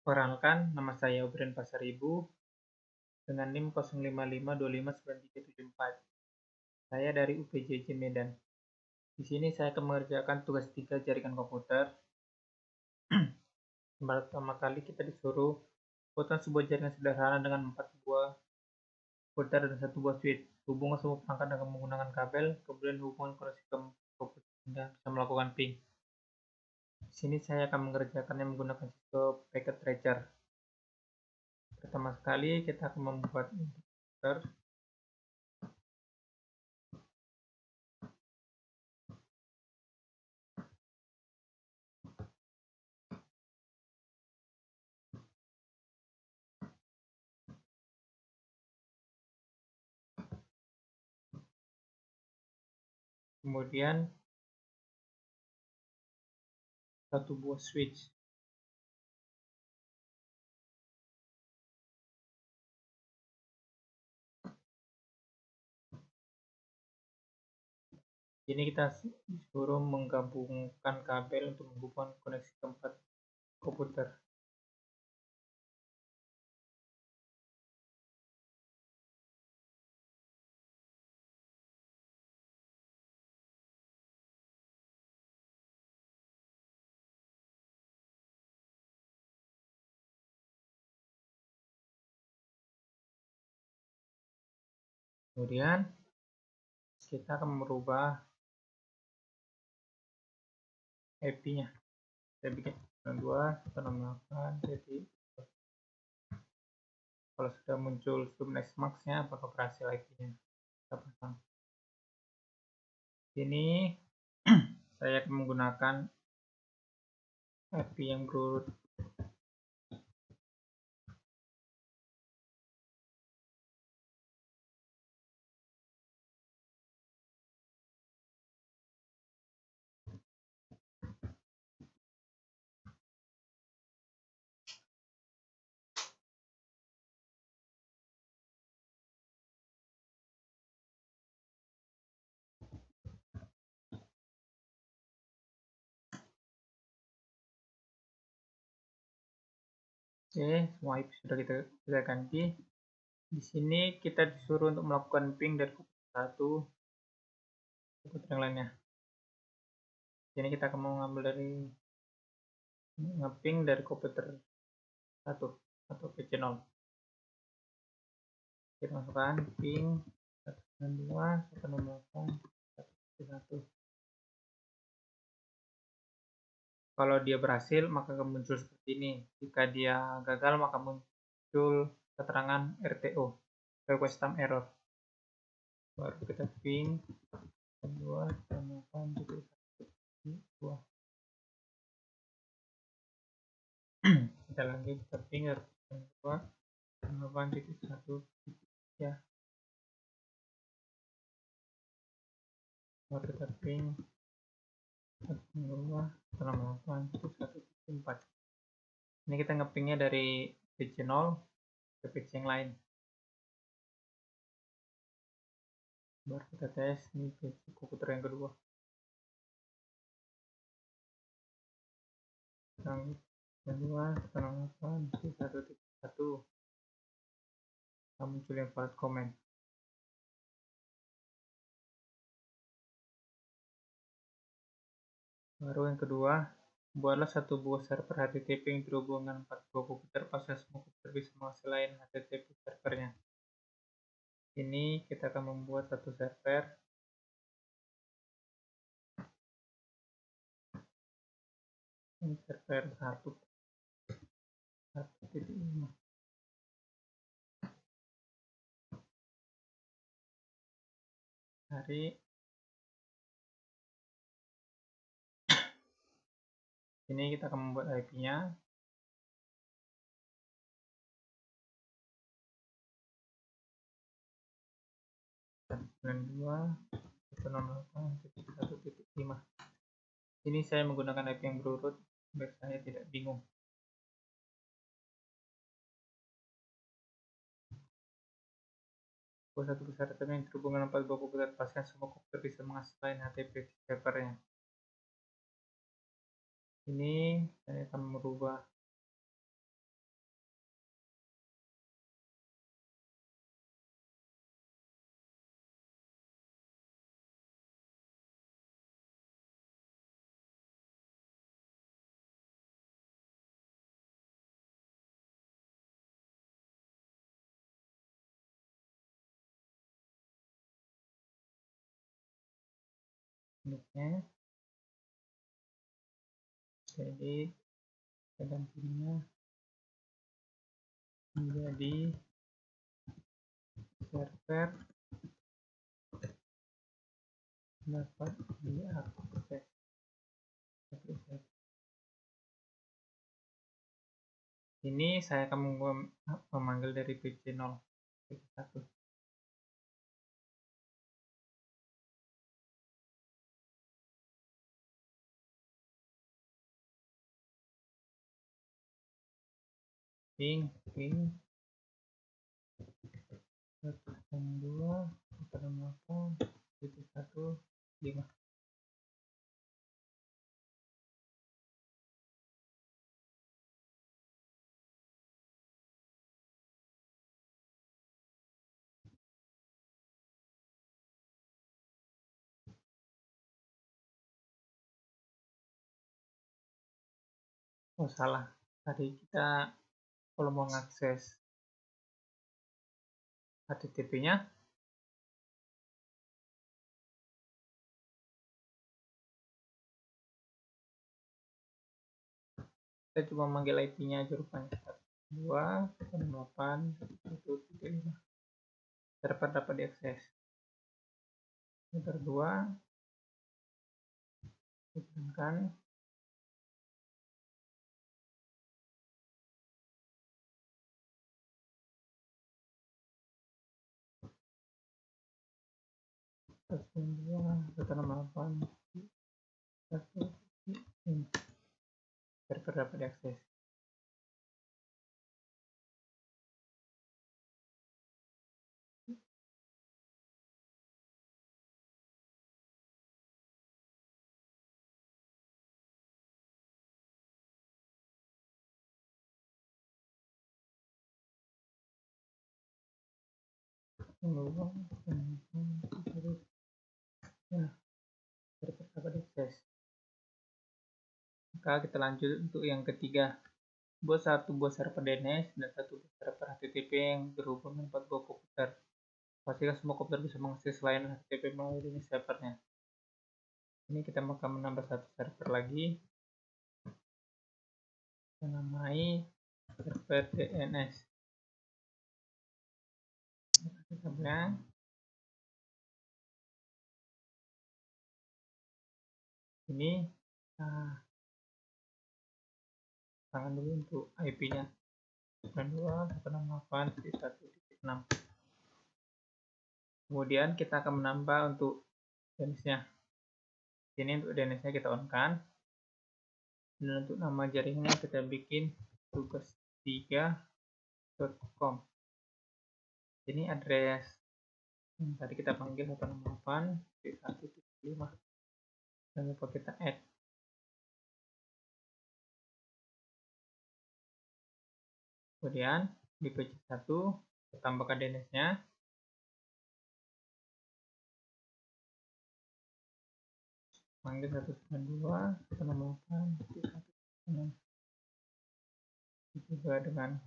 Perkenalkan, nama saya Obrian Pasaribu dengan NIM 05525934. Saya dari UPJJ Medan. Di sini saya akan mengerjakan tugas 3 jaringan komputer. Pertama kali kita disuruh buatkan sebuah jaringan sederhana dengan 4 buah komputer dan 1 buah switch. Hubungkan semua perangkat dengan menggunakan kabel, kemudian hubungan koneksi ke komputer Anda bisa melakukan ping. Di sini saya akan mengerjakannya menggunakan sistem packet tracer. Pertama sekali kita akan membuat komputer. Kemudian 1 buah switch. Ini kita disuruh menggabungkan kabel untuk menghubungkan koneksi keempat komputer. Kemudian kita akan merubah IP-nya. Saya bikin 2.168. Jadi kalau sudah muncul subnet max-nya, apakah berhasil IP-nya? Kita pasang. Ini saya akan menggunakan IP yang berurut. Oke, semua IP sudah kita ganti. Di sini kita disuruh untuk melakukan ping dari komputer satu ke komputer yang lainnya. Ini kita akan mengambil dari ngeping dari komputer 1 atau PC0. Kita masukkan ping 192.168.1.1. Kalau dia berhasil, maka akan muncul seperti ini. Jika dia gagal, maka muncul keterangan RTO, request time error. Baru kita ping 2.168.1.2. Kita lanjut ke ping 2.168.1.3. Baru kita ping 1.8.1.4. Ini kita ngepingnya dari PC0 ke PC yang lain. Baru kita tes ini PC komputer yang kedua. Yang kedua 1.8.1.1. Muncul yang valid comment. Baru yang kedua, buatlah 1 buah server HTTP yang terhubung dengan 4 buah komputer. Pasal semua komputer bisa menghasilkan HTTP servernya. Ini kita akan membuat 1 server. Ini server 1.5. Hari ini kita akan membuat IP-nya. Ini saya menggunakan IP yang berurut biar saya tidak bingung. Buat 1 server yang terhubung dengan 4 buah komputer. Pastikan semua komputer bisa menghasilkan HTTP servernya. Ini saya akan merubah induknya. Jadi gantinya menjadi server dapat diakses. Ini saya akan memanggil dari PC0, PC1. Ping 102 108.1.5. Oh salah, tadi kita kalau mau mengakses HTTP-nya kita cuma manggil IP-nya aja rupanya. 2.168.1.5. server dapat diakses. Server 2 tekankan server dapat diakses. Ya, server dapat diakses. Maka kita lanjut untuk yang ketiga. Buat satu buah server DNS dan satu buah server HTTP yang berhubung dengan 4 buah komputer. Pastikan semua komputer bisa mengakses layanan HTTP melalui DNS servernya. Ini kita akan menambah satu server lagi. Kita namai server DNS. Servernya ini tangan dulu untuk IP-nya 92.168.1.6. Kemudian kita akan menambah untuk DNS-nya. Ini untuk DNS-nya kita on-kan. Dan untuk nama jaringannya kita bikin tugas3.com. Ini address yang tadi kita panggil 168.1.5. Jangan lupa kita add. Kemudian di PC1 kita tambahkan DNS-nya. Panggil 192.168.1.6. Juga dengan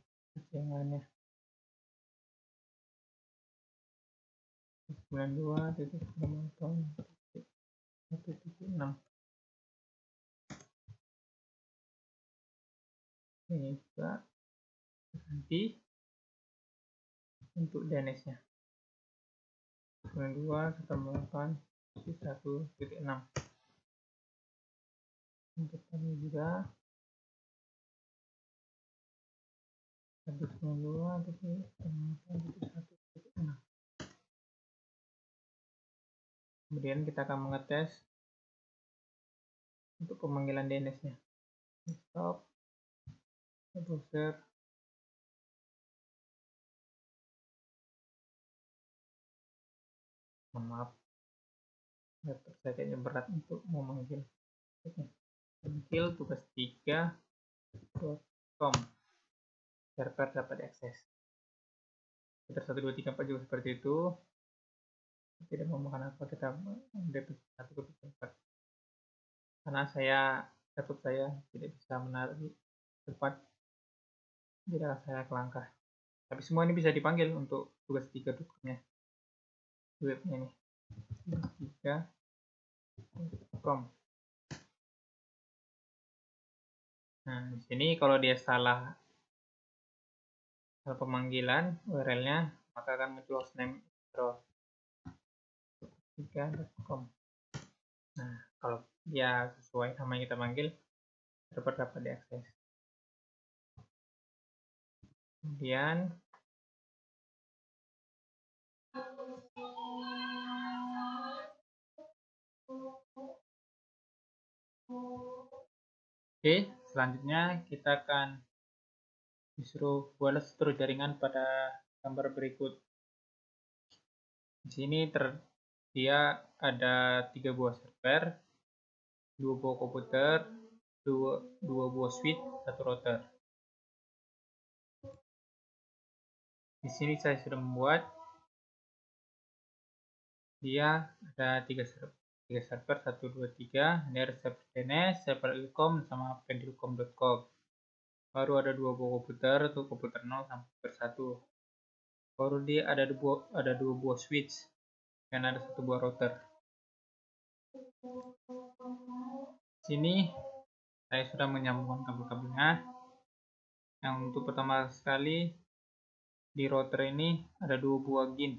yang lainnya. 92.1.6. Ini juga ganti untuk DNS-nya 92.168.1.6. Untuk kami juga 192.1.6. Kemudian kita akan mengetes untuk pemanggilan DNS-nya. Stop browser. Maaf, laptop saya kayaknya berat untuk memanggil. Panggil tugas3.com. server dapat diakses. Filter 1, 2, 3, 4 juga seperti itu. Tidak mau makan apa, kita DP1 ke DP4. Karena laptop saya tidak bisa menarik cepat, jadi saya kelangkah. Tapi semua ini bisa dipanggil untuk tugas 3.com-nya. Webnya ini. Tugas 3. com. Nah, di sini kalau dia salah pemanggilan URL-nya, maka akan muncul hostname intro3.com. Nah, kalau dia sesuai sama yang kita panggil, server dapat diakses. Kemudian oke, selanjutnya kita akan disuruh buat seluruh jaringan pada gambar berikut. Di sini dia ada 3 buah server, 2 buah komputer, 2 buah switch, 1 router. Di sini saya sudah membuat, dia ada 3 server, 1, 2, 3. Ini ada server DNS, server ilkom, sama pendilkom.com. Baru ada 2 buah komputer, untuk komputer 0 sampai komputer 1. Baru dia ada 2 buah switch dan ada 1 buah router. Sini saya sudah menyambungkan kabel-kabelnya. Yang untuk pertama sekali di router ini ada 2 buah GIN.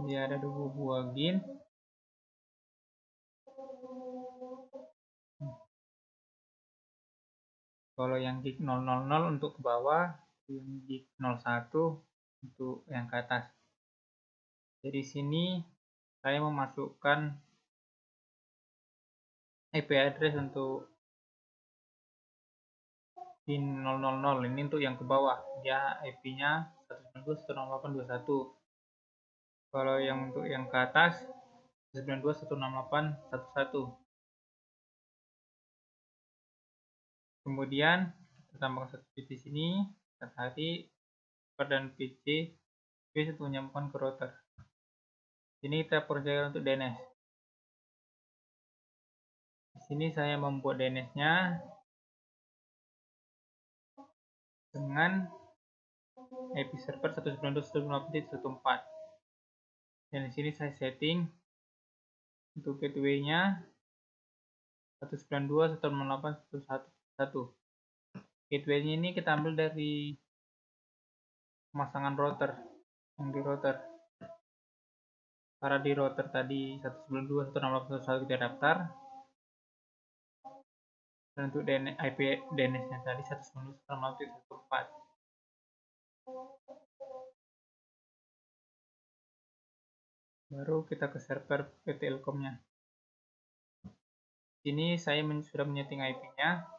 Dia ada 2 buah GIN. Kalau yang gig 000 untuk ke bawah, yang gig 01 untuk yang ke atas. Jadi sini saya memasukkan IP address untuk GIG 000. Ini untuk yang ke bawah, dia IP-nya 192.168.21. Kalau yang untuk yang ke atas 192.168.11. Kemudian kita tambahkan satu bit di sini, tadi dan PC untuk menyambungkan ke router. Sini kita percayakan untuk DNS. Di sini saya membuat DNS-nya dengan IP server 192.168.1.4. Dan di sini saya setting untuk gateway-nya 192.168.1.1. Gateway-nya ini kita ambil dari pemasangan router, yang di router. Karena di router tadi 192.168.1.1 kita daftar, dan untuk IP DNS-nya tadi 192.168.1.4. Baru kita ke server PT Ilkom-nya. Sini saya sudah menyeting IP-nya.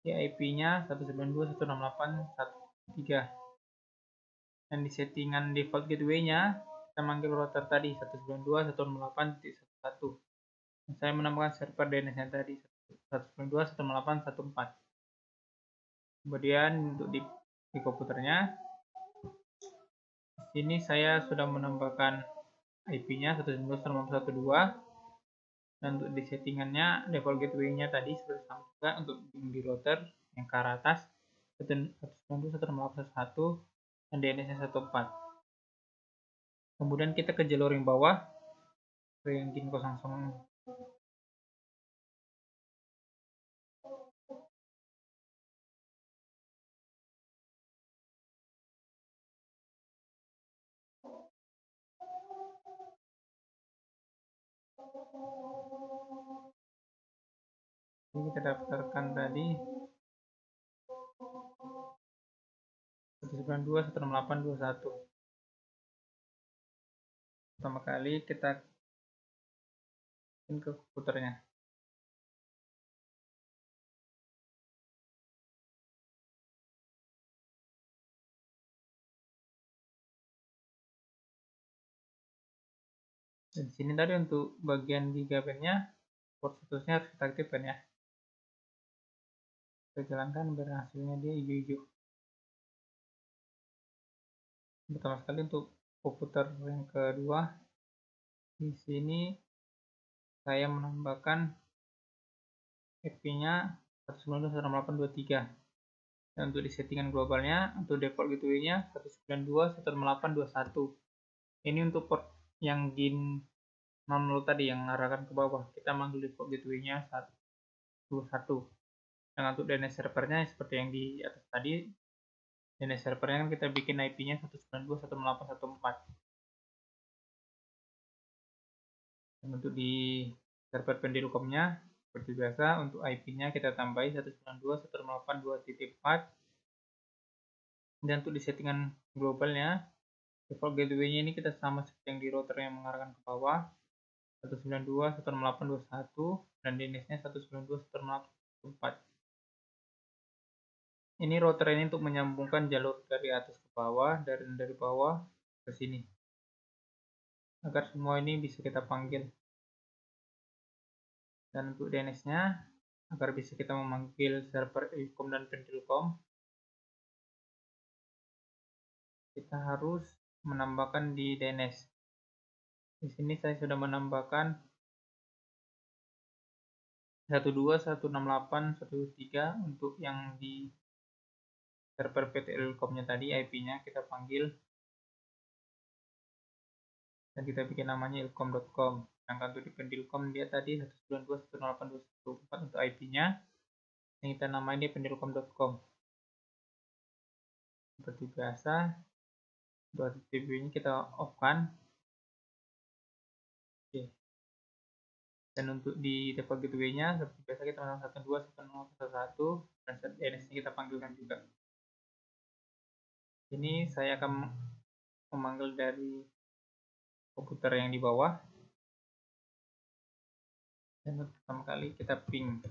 Di IP-nya 192.168.1.3. Dan di settingan default gateway-nya kita manggil router tadi 192.168.1.1. Dan saya menambahkan server DNS-nya tadi 192.168.1.4. Kemudian untuk di komputernya, di sini saya sudah menambahkan IP-nya 192.168.1.2. Dan untuk di settingannya default gateway-nya tadi seperti sama juga untuk di router yang ke arah atas 192.168.1.1 dan DNS-nya 1.4. Kemudian kita ke jalur yang bawah ke yang GIN 00. Ini kita daftarkan tadi 192.168.2.1. Pertama kali kita ke komputernya. Dan di sini tadi untuk bagian gigabitnya port statusnya harus kita aktifkan ya. Kita jalankan biar hasilnya dia hijau-hijau. Pertama sekali untuk komputer yang kedua, di sini saya menambahkan IP-nya 192.168.2.3. Dan untuk di settingan globalnya, untuk default gateway-nya 192.168.21. Ini untuk port yang DIN 00 tadi yang mengarahkan ke bawah. Kita manggil default gateway-nya 121. Dan untuk DNS servernya seperti yang di atas tadi, DNS servernya kan kita bikin IP-nya 192.168.1.4. Dan untuk di server Pendilkomnya, seperti biasa, untuk IP-nya kita tambahin 192.168.2.4. Dan untuk di settingan globalnya, default gateway-nya ini kita sama seperti yang di router yang mengarahkan ke bawah, 192.168.21, dan DNS-nya 192.168.1.4. Ini router ini untuk menyambungkan jalur dari atas ke bawah, dari bawah ke sini, agar semua ini bisa kita panggil. Dan untuk DNS-nya, agar bisa kita memanggil server Ilkom dan Pendilkom, kita harus menambahkan di DNS. Di sini saya sudah menambahkan 12168.1.3 untuk yang di server PT Ilkomnya tadi, IP-nya kita panggil dan kita bikin namanya ilkom.com. Sedangkan untuk di Pendilkom dia tadi 192.168.1.4 untuk IP-nya, yang kita namain dia pendilkom.com. Seperti biasa, buat TCP-nya kita off-kan. Oke. Dan untuk di default gateway-nya seperti biasa kita masang 192.168.1.1 dan DNS-nya kita panggilkan juga. Ini saya akan memanggil dari komputer yang di bawah. Dan untuk pertama kali kita ping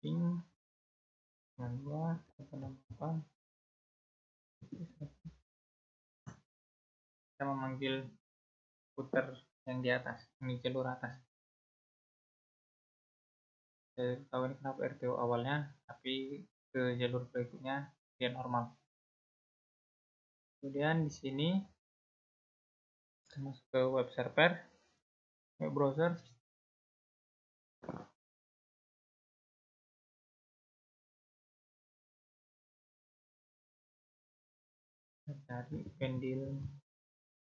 92.168. Kita memanggil komputer yang di atas, yang di jalur atas. Saya tahu ini kenapa RTO awalnya, tapi ke jalur berikutnya dia normal. Kemudian di sini kita masuk ke web server, web browser. Kita cari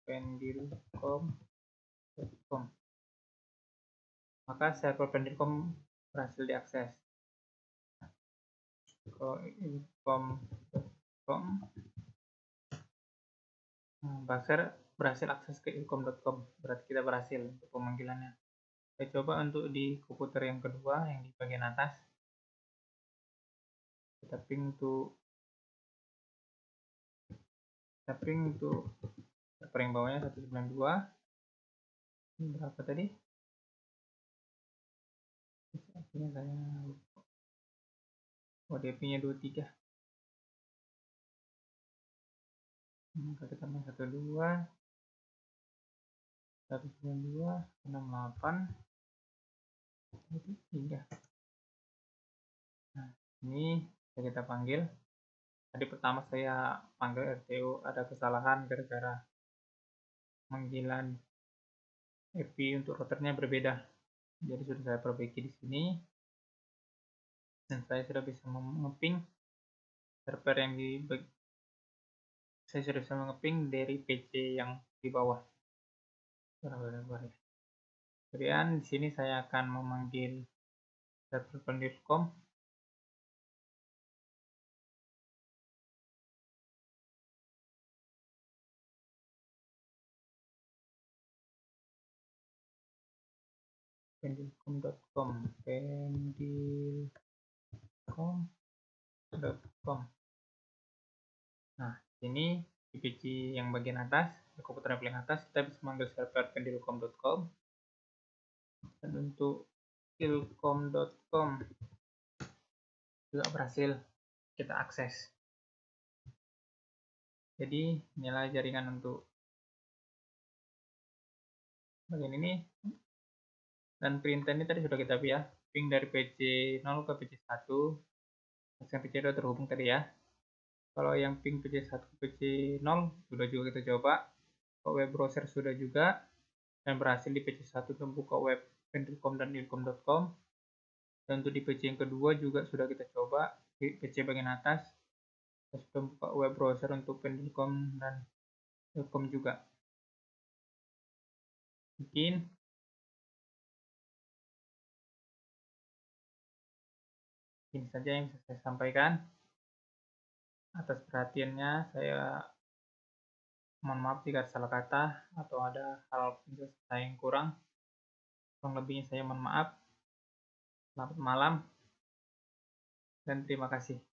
pendilkom.com. Maka server pendilkom berhasil diakses. Ilkom.com, berhasil akses ke ilkom.com, berarti kita berhasil untuk pemanggilannya. Saya coba untuk di komputer yang kedua yang di bagian atas, kita ping untuk server yang bawahnya 192. Ini berapa tadi? Akhirnya saya lupa. DP-nya 23. Maka kita main 12 192 68 3. Nah, ini kita panggil. Tadi pertama saya panggil RTO, ada kesalahan gara-gara panggilan IP untuk routernya berbeda. Jadi sudah saya perbaiki di sini. Dan saya sudah bisa mengeping server yang saya sudah bisa mengeping dari PC yang di bawah. Kemudian di sini saya akan memanggil server Pendilkom. Pendilkom.com. Nah, ini di PC yang bagian atas, di komputer yang paling atas, kita bisa memanggil server pendilkom.com. Dan untuk ilkom.com juga berhasil kita akses. Jadi inilah jaringan untuk bagian ini. Dan perintah ini tadi sudah kita ya, ping dari PC 0 ke PC 1. Yang PC 2 terhubung tadi ya. Kalau yang ping PC 1 ke PC 0 sudah juga kita coba. Ke web browser sudah juga, dan berhasil di PC 1 membuka web pendilkom dan ilkom.com. Dan untuk di PC yang kedua juga sudah kita coba, PC bagian atas. Saya sudah buka web browser untuk pendidikom dan Telkom juga. Mungkin ini saja yang bisa saya sampaikan. Atas perhatiannya, saya mohon maaf jika ada salah kata atau ada hal penjelasan saya yang kurang. Kurang lebihnya saya mohon maaf. Selamat malam dan terima kasih.